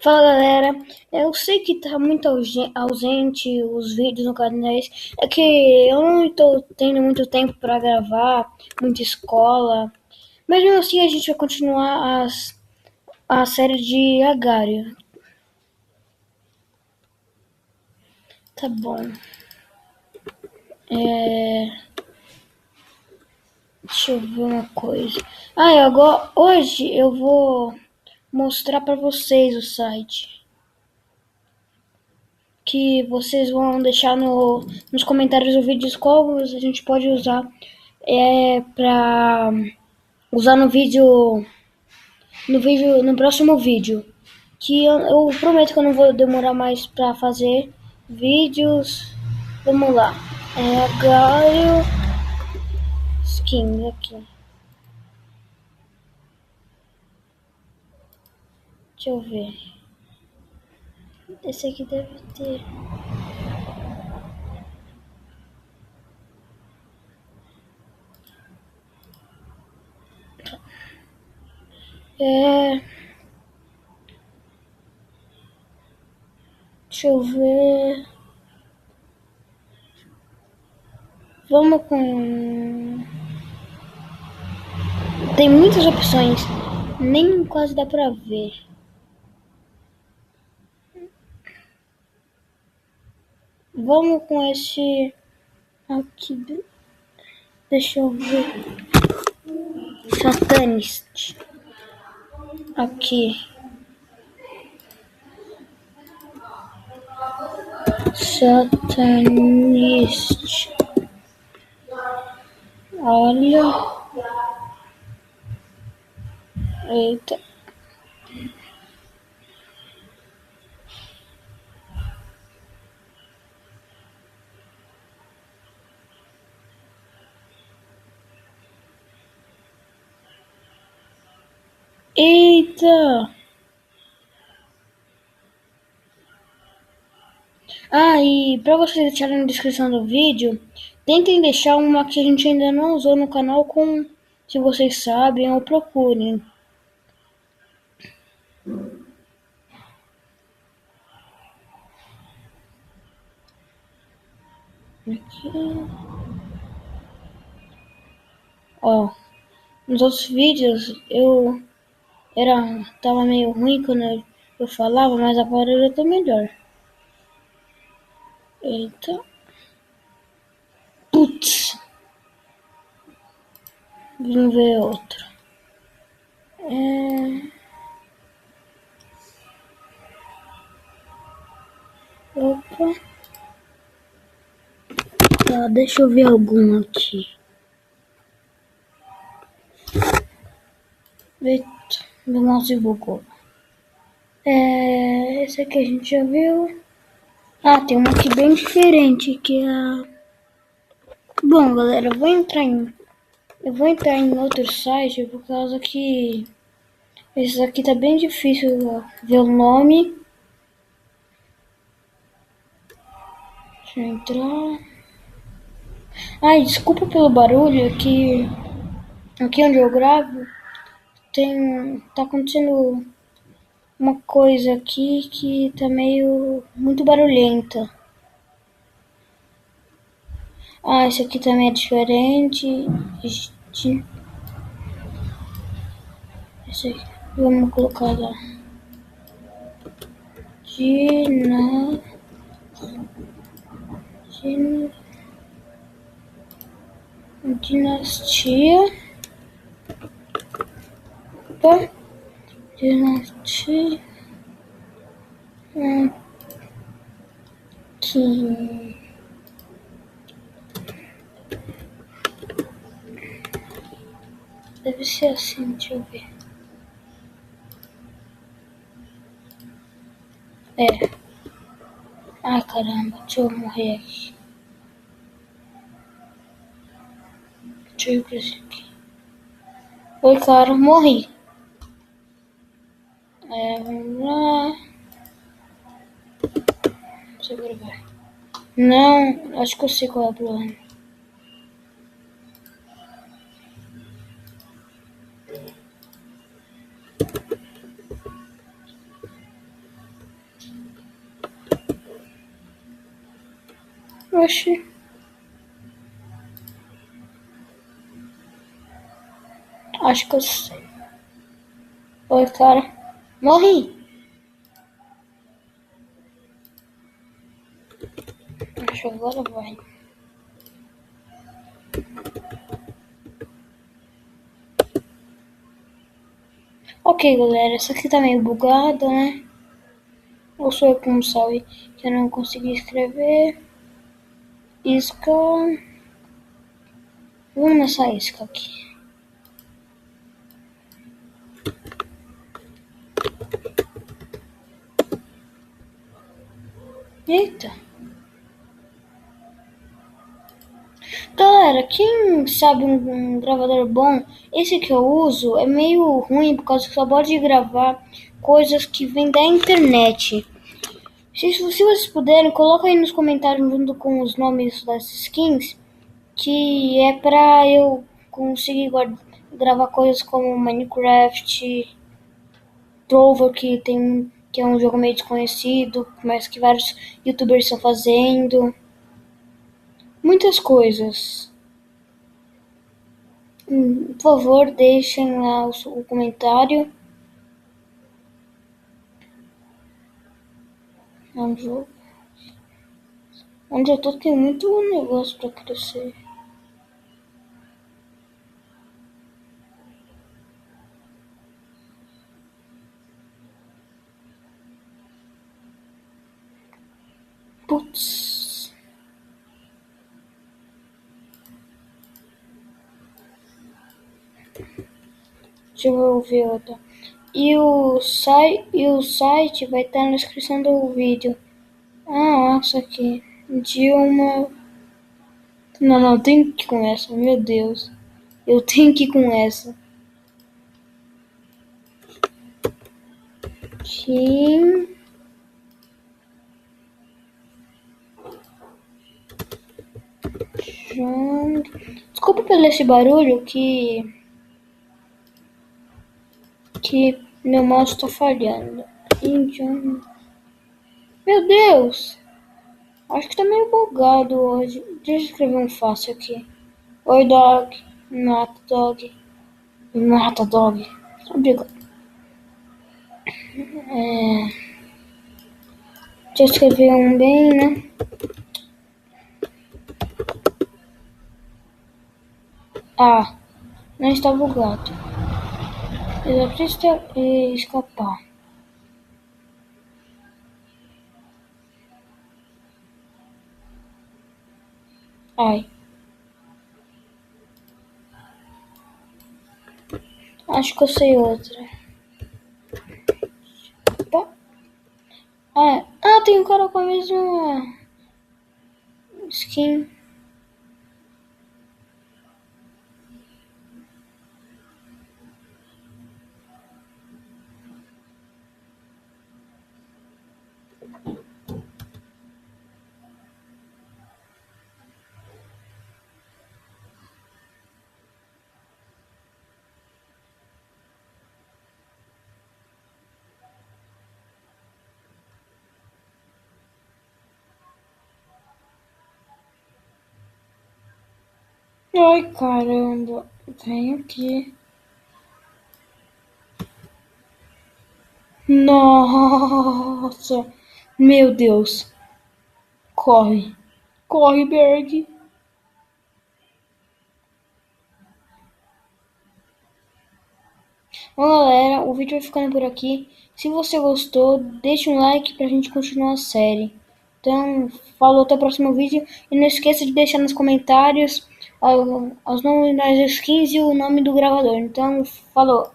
Fala galera, eu sei que tá muito ausente os vídeos no canal, é que eu não estou tendo muito tempo para gravar, muita escola, mas mesmo assim a gente vai continuar a série de Agário. Tá bom. Deixa eu ver uma coisa. Hoje eu vou mostrar para vocês o site. Que vocês vão deixar nos comentários do vídeo qual a gente pode usar para usar no próximo vídeo. Que eu prometo que eu não vou demorar mais para fazer vídeos. Vamos lá. Gaio Skins aqui. Deixa eu ver. Esse aqui deve ter. Deixa eu ver. Vamos com. Tem muitas opções. Nem quase dá pra ver. Vamos com esse aqui. Deixa eu ver. Satanist. Aqui. Satanist. Olha. Eita. Eita. E para vocês deixarem na descrição do vídeo, tentem deixar uma que a gente ainda não usou no canal com, se vocês sabem, ou procurem. Aqui. Ó, nos outros vídeos tava meio ruim quando eu falava, mas agora eu já tô melhor. Eita. Putz. Vamos ver outro. Opa. Tá, deixa eu ver algum aqui. Eita, meu mouse bugou. Esse aqui a gente já viu. Tem uma aqui bem diferente, que é a... Bom, galera, eu vou entrar em outro site, por causa que esse aqui tá bem difícil ver o nome. Deixa eu entrar. Desculpa pelo barulho, aqui onde eu gravo tá acontecendo uma coisa aqui que tá muito barulhenta. Esse aqui também é diferente. Esse aqui, vamos colocar lá. Dinastia. Opa. Dinastia. Aqui. Deve ser assim, deixa eu ver. Caramba, deixa eu morrer aqui. Deixa eu ir pra esse aqui. Oi, cara, morri. Vamos lá. Segura, vai. Não, acho que eu sei qual é o problema. Oxi. Acho que eu sei. Oi, cara. Morri. Acho que agora vai. Ok, galera. Essa aqui tá meio bugada, né? Ou sou eu como sabe que eu não consegui escrever. Isca. Vamos nessa isca aqui. Eita. Galera, quem sabe um gravador bom, esse que eu uso é meio ruim por causa que só pode gravar coisas que vêm da internet. Se vocês puderem, coloca aí nos comentários junto com os nomes das skins, que é pra eu conseguir gravar coisas como Minecraft, Trover, que é um jogo meio desconhecido, mas que vários youtubers estão fazendo. Muitas coisas. Por favor, deixem lá o comentário. Onde eu tô tem muito negócio pra crescer. Putz. Deixa eu ver outra. E o site vai estar na descrição do vídeo. Ah, isso aqui. Dilma. Não, tem que ir com essa. Meu Deus. Eu tenho que ir com essa. Kim. Jong. Desculpa pelo esse barulho que meu mouse tá falhando. Meu Deus! Acho que tá meio bugado hoje. Deixa eu escrever um fácil aqui. Oi, dog. Mata, dog. Mata, dog. Obrigado. Deixa eu escrever um bem, né? Ah, não está bugado. Eu preciso escapar. Ai. Acho que eu sei outra. Opa. Tem um cara com a mesma skin. Ai, caramba. Vem aqui. Nossa. Meu Deus. Corre. Corre, Berg. Bom, galera, o vídeo vai ficando por aqui. Se você gostou, deixa um like pra gente continuar a série. Então, falou, até o próximo vídeo. E não esqueça de deixar nos comentários os nomes das skins e o nome do gravador. Então, falou.